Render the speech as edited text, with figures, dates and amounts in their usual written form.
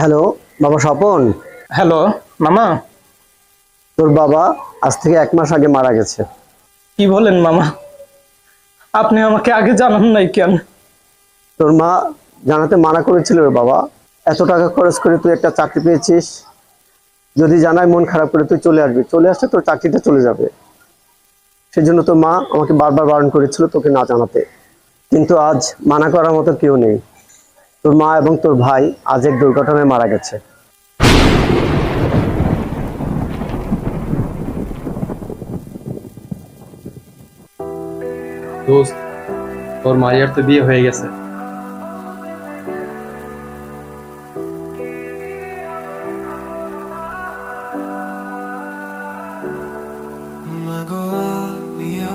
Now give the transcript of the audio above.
Hello, বাবা Swapan. Hello মামা। তোর বাবা আজ থেকে 1 মাস আগে মারা গেছে। কি বলেন মামা? আপনি আমাকে আগে জানান নাই কেন? তোর মা জানাতে মানা করেছিল রে বাবা। এত টাকা খরচ করে তুই একটা চাকরি পেয়েছিস, যদি জানায় মন খারাপ করে তুই চলে আসবি, চলে আসলে তোর চাকরিটা চলে যাবে। সেজন্য তোর মা আমাকে বারবার বারণ করেছিল তোকে না জানাতে, কিন্তু আজ মানা করার মতো কেউ নেই। তোর মা এবং তোর ভাই আজ এক দুর্ঘটনায় মারা গেছে। দোস্ত, তোর মায়ের তো বিয়ে হয়ে গেছে।